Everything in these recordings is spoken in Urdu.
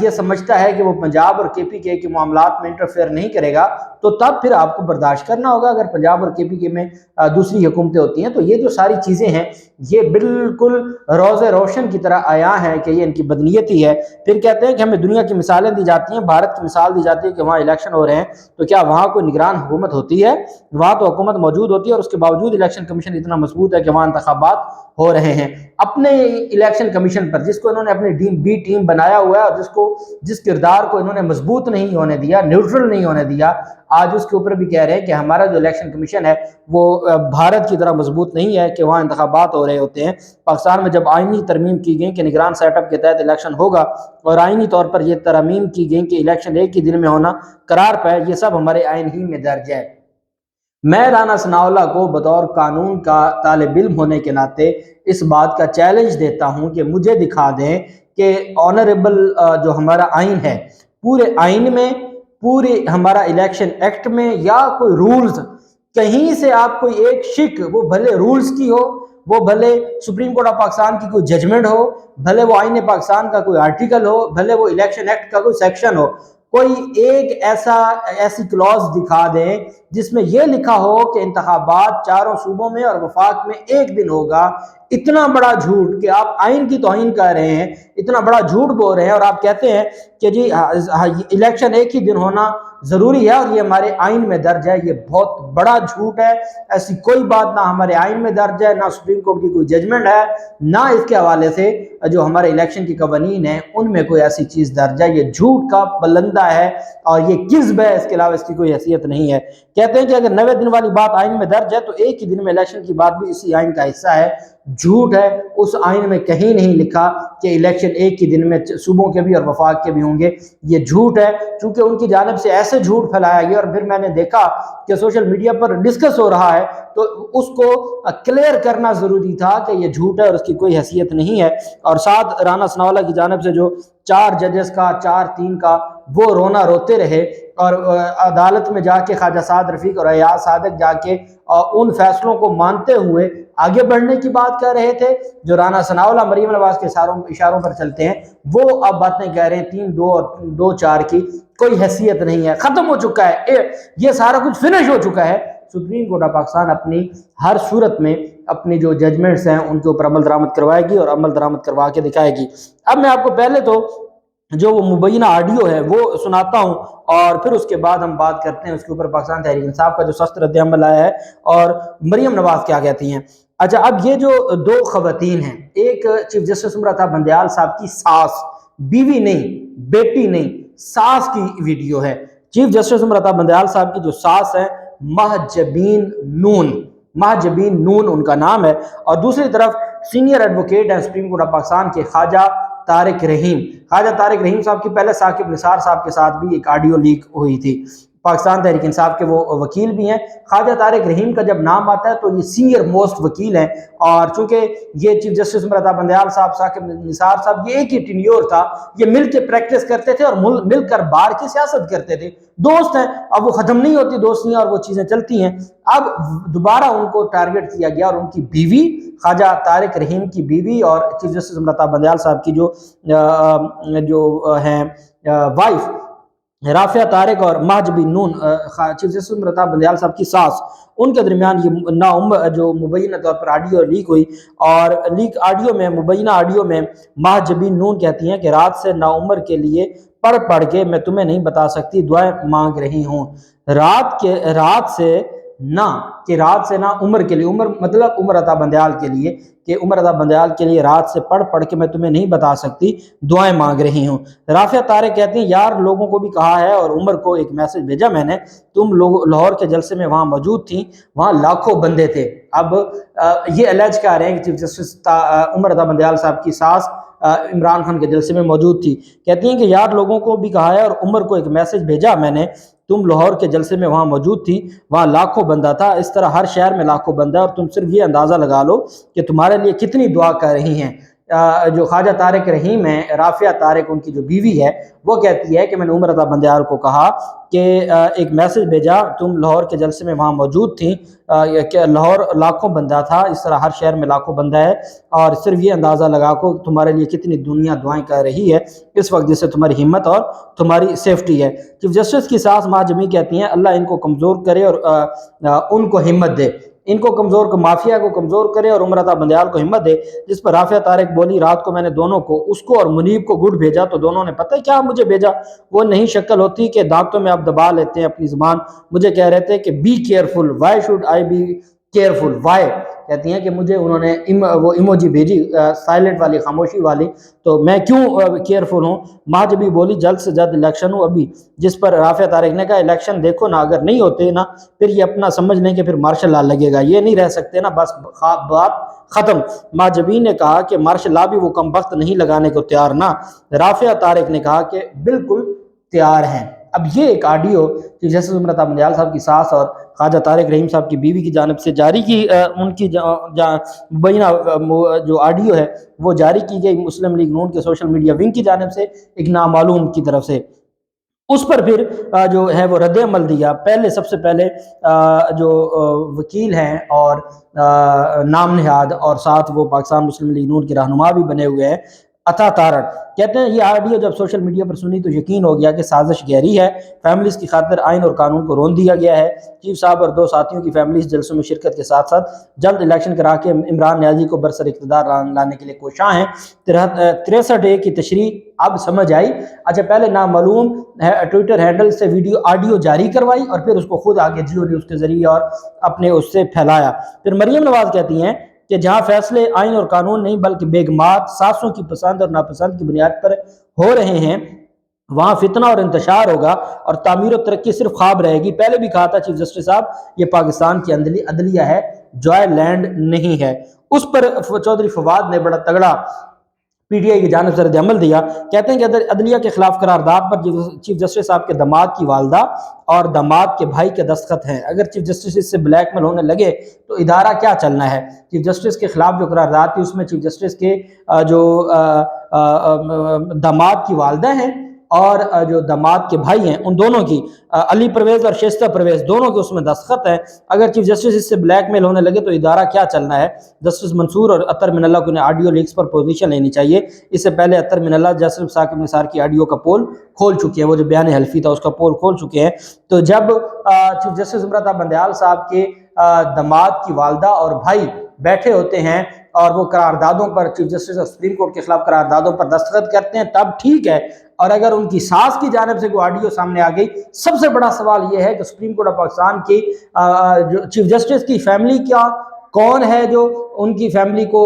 یہ سمجھتا ہے کہ وہ پنجاب اور KPK کے معاملات میں انٹرفیئر نہیں کرے گا تو تب پھر آپ کو برداشت کرنا ہوگا۔ اگر پنجاب اور KPK میں دوسری حکومتیں ہوتی ہیں تو یہ جو ساری چیزیں ہیں یہ بالکل روز روشن کی طرح عیاں ہیں کہ یہ ان کی بدنیتی ہے۔ پھر کہتے ہیں کہ ہمیں دنیا کی مثالیں دی جاتی ہیں، بھارت کی مثال دی جاتی ہے کہ وہاں الیکشن ہو رہے ہیں تو کیا وہاں کوئی نگران حکومت ہوتی ہے؟ وہاں تو حکومت موجود ہوتی ہے اور اس کے باوجود الیکشن کمیشن اتنا مضبوط ہے کہ وہاں انتخابات ہو رہے ہیں۔ اپنے الیکشن کمیشن پر جس کو انہوں نے اپنی بی ٹیم بنایا ہوا ہے اور جس کردار کو انہوں نے مضبوط نہیں ہونے دیا، نیوٹرل نہیں ہونے دیا، آج اس کے اوپر بھی کہہ رہے ہیں کہ ہمارا جو الیکشن کمیشن ہے وہ بھارت کی طرح مضبوط نہیں ہے کہ وہاں انتخابات ہو رہے ہوتے ہیں۔ پاکستان میں جب آئینی ترمیم کی گئی کہ نگران سیٹ اپ کے تحت الیکشن ہوگا اور آئینی طور پر یہ ترمیم کی گئی کہ الیکشن ایک ہی دن میں ہونا قرار پائے، یہ سب ہمارے آئین ہی میں درج ہے۔ میں رانا ثناءاللہ کو بطور قانون کا طالب علم ہونے کے ناطے اس بات کا چیلنج دیتا ہوں کہ مجھے دکھا دیں کہ آنریبل جو ہمارا آئین ہے، پورے آئین میں، پورے ہمارا الیکشن ایکٹ میں یا کوئی رولز، کہیں سے آپ کوئی ایک شک، وہ بھلے رولز کی ہو، وہ بھلے سپریم کورٹ آف پاکستان کی کوئی ججمنٹ ہو، بھلے وہ آئین پاکستان کا کوئی آرٹیکل ہو، بھلے وہ الیکشن ایکٹ کا کوئی سیکشن ہو، کوئی ایک ایسی کلوز دکھا دیں جس میں یہ لکھا ہو کہ انتخابات چاروں صوبوں میں اور وفاق میں ایک دن ہوگا۔ اتنا بڑا جھوٹ کہ آپ آئین کی توہین کر رہے ہیں، اتنا بڑا جھوٹ بول رہے ہیں اور آپ کہتے ہیں کہ جی الیکشن ایک ہی دن ہونا ضروری ہے اور یہ ہمارے آئین میں درج ہے۔ یہ بہت بڑا جھوٹ ہے، ایسی کوئی بات نہ ہمارے آئین میں درج ہے، نہ سپریم کورٹ کی کوئی ججمنٹ ہے، نہ اس کے حوالے سے جو ہمارے الیکشن کی قوانین ہیں ان میں کوئی ایسی چیز درج ہے۔ یہ جھوٹ کا بلندہ ہے اور یہ کذب ہے، اس کے علاوہ اس کی کوئی حیثیت نہیں ہے۔ کہتے ہیں کہ اگر 90 دن والی بات آئین میں درج ہے تو ایک ہی دن میں الیکشن کی بات بھی اسی آئین کا حصہ ہے۔ جھوٹ ہے، اس آئین میں کہیں نہیں لکھا کہ الیکشن ایک ہی دن میں صوبوں کے بھی اور وفاق کے بھی ہوں گے۔ یہ جھوٹ ہے، چونکہ ان کی جانب سے ایسے جھوٹ پھیلایا گیا اور پھر میں نے دیکھا کہ سوشل میڈیا پر ڈسکس ہو رہا ہے تو اس کو کلیئر کرنا ضروری تھا کہ یہ جھوٹ ہے اور اس کی کوئی حیثیت نہیں ہے۔ اور ساتھ رانا ثناءاللہ کی جانب سے جو 4 ججز کا 4-3 کا وہ رونا روتے رہے اور عدالت میں جا کے خواجہ سعد رفیق اور ایاز صادق جا کے ان فیصلوں کو مانتے ہوئے آگے بڑھنے کی بات کر رہے تھے۔ جو رانا ثناءاللہ مریم نواز کے اشاروں پر چلتے ہیں وہ اب باتیں کہہ رہے ہیں 3-2 اور 2-4 کی کوئی حیثیت نہیں ہے، ختم ہو چکا ہے، یہ سارا کچھ فنش ہو چکا ہے۔ سپریم کورٹ آف پاکستان اپنی ہر صورت میں اپنی جو ججمنٹس ہیں ان کے اوپر عمل درآمد کروائے گی اور عمل درآمد کروا کے دکھائے گی۔ اب میں آپ کو پہلے تو جو وہ مبینہ آڈیو ہے وہ سناتا ہوں اور پھر اس کے بعد ہم بات کرتے ہیں اس کے اوپر پاکستان تحریک انصاف کا جو سخت رد عمل آیا ہے اور مریم نواز کیا کہتی ہیں۔ اچھا، اب یہ جو 2 خواتین ہیں، ایک چیف جسٹس امرتا بندیال صاحب کی ساس، بیوی نہیں، بیٹی نہیں، ساس کی ویڈیو ہے۔ چیف جسٹس امرتا بندیال صاحب کی جو ساس ہے محجبین نون ان کا نام ہے، اور دوسری طرف سینئر ایڈوکیٹ ہیں سپریم کورٹ آف پاکستان کے خواجہ طارق رحیم صاحب کی پہلے ثاقب نثار صاحب کے ساتھ بھی ایک آڈیو لیک ہوئی تھی۔ پاکستان تحریک انصاف کے وہ وکیل بھی ہیں۔ خواجہ طارق رحیم کا جب نام آتا ہے تو یہ سینئر موسٹ وکیل ہیں، اور چونکہ یہ چیف جسٹس امرتا بندیال صاحب، ثاقب نثار صاحب، یہ ایک ہی ٹینیور تھا، یہ مل کے پریکٹس کرتے تھے اور مل کر بار کی سیاست کرتے تھے، دوست ہیں، اب وہ ختم نہیں ہوتی دوستیاں اور وہ چیزیں چلتی ہیں۔ اب دوبارہ ان کو ٹارگٹ کیا گیا اور ان کی بیوی، خواجہ طارق رحیم کی بیوی اور چیف جسٹس امرتا بندیال صاحب کی جو ہیں وائف رافعہ طارق اور محجبین نون، چیف جسٹس امرتا بندیال صاحب کی ساس، ان کے درمیان یہ جو مبینہ طور پر آڈیو لیک ہوئی، اور لیک آڈیو میں، مبینہ آڈیو میں محجبین نون کہتی ہیں کہ رات سے ناعمر کے لیے پڑھ کے میں تمہیں نہیں بتا سکتی، دعائیں مانگ رہی ہوں۔ رات سے نہ عمر کے لیے، عمر مطلب عمر عطا بندیال کے لیے، کہ عمر عطا بندیال کے لیے رات سے پڑھ کے میں تمہیں نہیں بتا سکتی، دعائیں مانگ رہی ہوں۔ رافعہ طارق کہتی ہیں یار لوگوں کو بھی کہا ہے اور عمر کو ایک میسج بھیجا میں نے، تم لوگ لاہور کے جلسے میں وہاں موجود تھیں، وہاں لاکھوں بندے تھے۔ اب یہ الج کر رہے ہیں کہ چیف جسٹس عمر عطا بندیال صاحب کی ساس عمران خان کے جلسے میں موجود تھی، کہتی ہیں کہ یار لوگوں کو بھی کہا ہے اور عمر کو ایک میسج بھیجا میں نے، تم لاہور کے جلسے میں وہاں موجود تھی، وہاں لاکھوں بندہ تھا، اس طرح ہر شہر میں لاکھوں بندہ ہے اور تم صرف یہ اندازہ لگا لو کہ تمہارے لیے کتنی دعا کر رہی ہیں۔ جو خواجہ طارق رحیم ہیں، رافعہ طارق ان کی جو بیوی ہے، وہ کہتی ہے کہ میں نے عمر رضا بندیال کو کہا کہ ایک میسج بھیجا، تم لاہور کے جلسے میں وہاں موجود تھیں، کہ لاہور لاکھوں بندہ تھا، اس طرح ہر شہر میں لاکھوں بندہ ہے، اور صرف یہ اندازہ لگا کو تمہارے لیے کتنی دنیا دعائیں کر رہی ہے اس وقت، جس سے تمہاری ہمت اور تمہاری سیفٹی ہے۔ چیف جسٹس کی ساس ماں جمی کہتی ہیں اللہ ان کو کمزور کرے اور ان کو ہمت دے، ان کو کمزور کو، مافیا کو کمزور کرے اور عمر عطا بندیال کو ہمت دے۔ جس پر رافعہ طارق بولی رات کو میں نے دونوں کو، اس کو اور منیب کو گڈ بھیجا تو دونوں نے پتہ ہے کیا مجھے بھیجا، وہ نہیں شکل ہوتی کہ دانتوں میں آپ دبا لیتے ہیں اپنی زبان، مجھے کہہ رہے تھے کہ be careful, why should I be careful, why, کہتی ہیں کہ مجھے انہوں نے وہ ایموجی بھیجی سائلنٹ والی، خاموشی والی، تو میں کیوں کیئرفل ہوں۔ ماں جبھی بولی جلد سے جلد الیکشن ہو ابھی، جس پر رافعہ طارق نے کہا الیکشن دیکھو نا، اگر نہیں ہوتے نا پھر یہ اپنا سمجھ لیں کہ پھر مارشل لا لگے گا، یہ نہیں رہ سکتے نا، بس بات ختم۔ ماں جبی نے کہا کہ مارشل لا بھی وہ کم وقت نہیں لگانے کو تیار نہ، رافعہ طارق نے کہا کہ بالکل تیار ہیں۔ اب یہ ایک audio chief justice Umar Ata Bandial صاحب کی ساس اور خواجہ طارق رحیم صاحب کی بیوی کی جانب سے جاری کی، ان کی مبینہ جو آڈیو ہے وہ جاری کی گئی مسلم لیگ نون کے سوشل میڈیا ونگ کی جانب سے ایک نامعلوم کی طرف سے۔ اس پر پھر جو ہے وہ رد عمل دیا۔ پہلے سب سے پہلے جو وکیل ہیں اور نام نہاد اور ساتھ وہ پاکستان مسلم لیگ نون کے رہنما بھی بنے ہوئے ہیں، عطا تارڑ، کہتے ہیں یہ آڈیو جب سوشل میڈیا پر سنی تو یقین ہو گیا کہ سازش گہری ہے، فیملیز کی خاطر آئین اور قانون کو رون دیا گیا ہے۔ چیف صاحب اور دو ساتھیوں کی فیملیز جلسوں میں شرکت کے ساتھ ساتھ جلد الیکشن کرا کے عمران نیازی کو برسر اقتدار لانے کے لیے کوشاں ہیں۔ 63 کی تشریح اب سمجھ آئی۔ اچھا، پہلے نامعلوم ٹویٹر ہینڈل سے آڈیو جاری کروائی اور پھر اس کو خود آگے جیو نیوز کے ذریعے اور اپنے اس سے پھیلایا۔ پھر مریم نواز کہتی ہیں کہ جہاں فیصلے آئین اور قانون نہیں بلکہ بیگمات ساسوں کی پسند اور ناپسند کی بنیاد پر ہو رہے ہیں، وہاں فتنہ اور انتشار ہوگا اور تعمیر و ترقی صرف خواب رہے گی۔ پہلے بھی کہا تھا چیف جسٹس صاحب یہ پاکستان کی عدلیہ ہے، جوائے لینڈ نہیں ہے۔ اس پر چودھری فواد نے بڑا تگڑا پی ٹی آئی کی جانب سے رد عمل دیا، کہتے ہیں کہ عدلیہ کے خلاف قرارداد پر چیف جسٹس صاحب کے داماد کی والدہ اور داماد کے بھائی کے دستخط ہیں، اگر چیف جسٹس اس سے بلیک میل ہونے لگے تو ادارہ کیا چلنا ہے۔ چیف جسٹس کے خلاف جو قرارداد تھی اس میں چیف جسٹس کے جو داماد کی والدہ ہیں اور جو داماد کے بھائی ہیں ان دونوں کی، علی پرویز اور شائستہ پرویز، دونوں کے اس میں دستخط ہیں۔ اگر چیف جسٹس اس سے بلیک میل ہونے لگے تو ادارہ کیا چلنا ہے۔ جسٹس منصور اور اطہر من اللہ کو انہیں آڈیو لیکس پر پوزیشن لینی چاہیے۔ اس سے پہلے اطہر من اللہ جسٹس ثاقب نثار کی آڈیو کا پول کھول چکے ہیں، وہ جو بیان حلفی تھا اس کا پول کھول چکے ہیں۔ تو جب چیف جسٹس عمر عطا بندیال صاحب کے داماد کی والدہ اور بھائی بیٹھے ہوتے ہیں اور وہ قراردادوں پر، chief justice of supreme court کے خلاف قراردادوں پر دستخط کرتے ہیں تب ٹھیک ہے، اور اگر ان کی ساس کی جانب سے کوئی آڈیو سامنے آ گئی، سب سے بڑا سوال یہ ہے کہ سپریم کورٹ آف پاکستان کی چیف جسٹس کی فیملی کیا، کون ہے جو ان کی فیملی کو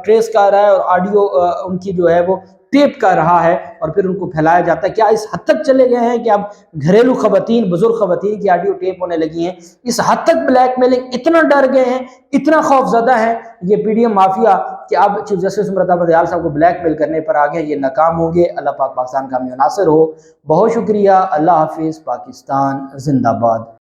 ٹریس کر رہا ہے اور آڈیو ان کی جو ہے وہ ٹیپ کر رہا ہے اور پھر ان کو پھیلایا جاتا ہے۔ کیا اس حد تک چلے گئے ہیں کہ اب گھریلو خواتین، بزرگ خواتین کی آڈیو ٹیپ ہونے لگی ہیں؟ اس حد تک بلیک میلنگ، اتنا ڈر گئے ہیں، اتنا خوف زدہ ہے یہ پی ڈی ایم مافیا کہ اب چیف جسٹس عمر عطا بندیال صاحب کو بلیک میل کرنے پر آگے یہ ناکام ہوں گے۔ اللہ پاک پاکستان کا حامی و ناصر ہو۔ بہت شکریہ، اللہ حافظ، پاکستان زندہ باد۔